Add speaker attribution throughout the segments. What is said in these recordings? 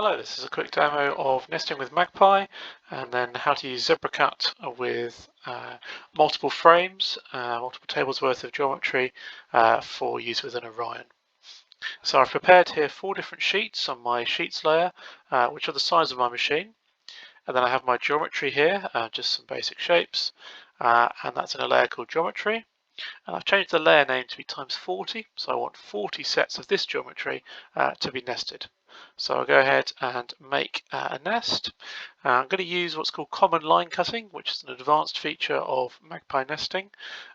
Speaker 1: Hello, this is a quick demo of nesting with Magpie and then how to use ZebraCut with multiple frames, multiple tables worth of geometry for use within Orion. So I've prepared here 4 different sheets on my sheets layer, which are the size of my machine. And then I have my geometry here, just some basic shapes, and that's in a layer called geometry. And I've changed the layer name to be times 40, so I want 40 sets of this geometry to be nested. So I'll go ahead and make a nest. I'm going to use what's called common line cutting, which is an advanced feature of Magpie nesting.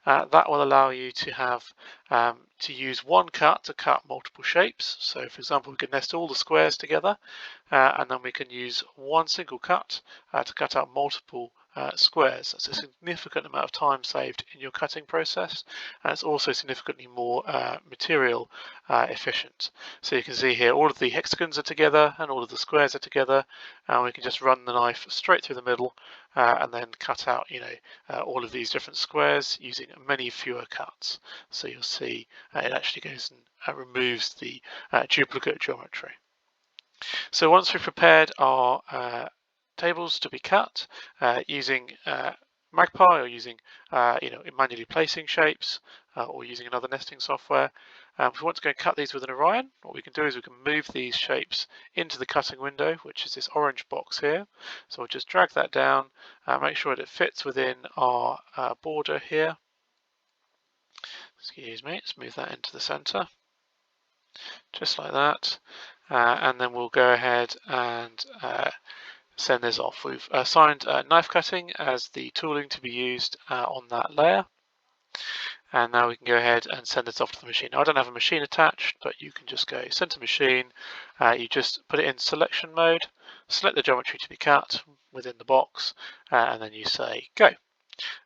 Speaker 1: That will allow you to have to use one cut to cut multiple shapes. So for example, we can nest all the squares together, and then we can use one single cut to cut out multiple squares. That's a significant amount of time saved in your cutting process, and it's also significantly more material efficient. So you can see here all of the hexagons are together and all of the squares are together, and we can just run the knife straight through the middle and then cut out all of these different squares using many fewer cuts. So you'll see it actually goes and removes the duplicate geometry. So once we've prepared our tables to be cut using Magpie or using manually placing shapes or using another nesting software. If we want to go and cut these with an Orion, what we can do is we can move these shapes into the cutting window, which is this orange box here. So we'll just drag that down, make sure that it fits within our border here. Excuse me, let's move that into the center, just like that. And then we'll go ahead and send this off. We've assigned knife cutting as the tooling to be used on that layer, and now we can go ahead and send this off to the machine. Now, I don't have a machine attached, but you can just go send to machine. You just put it in selection mode, select the geometry to be cut within the box, and then you say go,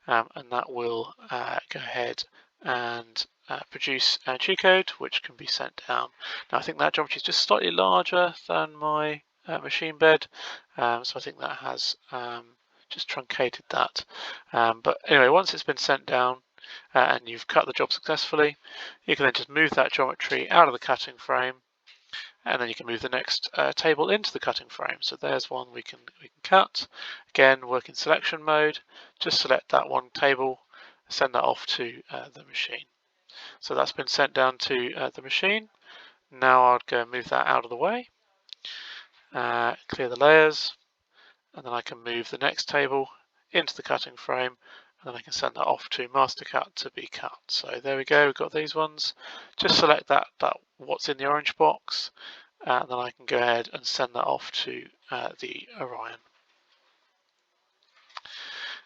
Speaker 1: and that will go ahead and produce a G-code which can be sent down. Now I think that geometry is just slightly larger than my machine bed, so I think that has just truncated that. But anyway, once it's been sent down and you've cut the job successfully, you can then just move that geometry out of the cutting frame, and then you can move the next table into the cutting frame. So there's one we can cut. Again, work in selection mode, just select that one table, send that off to the machine. So that's been sent down to the machine. Now I'd go and move that out of the way, clear the layers, and then I can move the next table into the cutting frame, and then I can send that off to MasterCut to be cut. So there we go, we've got these ones. Just select that what's in the orange box, and then I can go ahead and send that off to the Orion.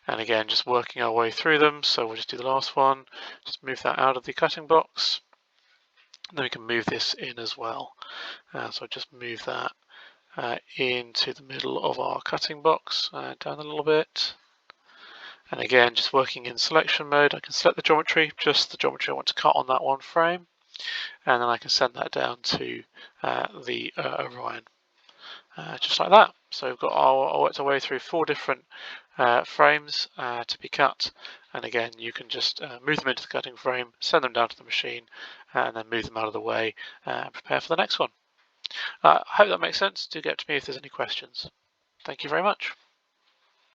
Speaker 1: And again, just working our way through them. So we'll just do the last one, just move that out of the cutting box. And then we can move this in as well. So just move that into the middle of our cutting box, down a little bit. And again, just working in selection mode, I can select the geometry, just the geometry I want to cut on that one frame. And then I can send that down to the Orion. Just like that. So we've got I worked our way through 4 different frames to be cut, and again you can just move them into the cutting frame, send them down to the machine, and then move them out of the way and prepare for the next one. I hope that makes sense. Do get to me if there's any questions. Thank you very much.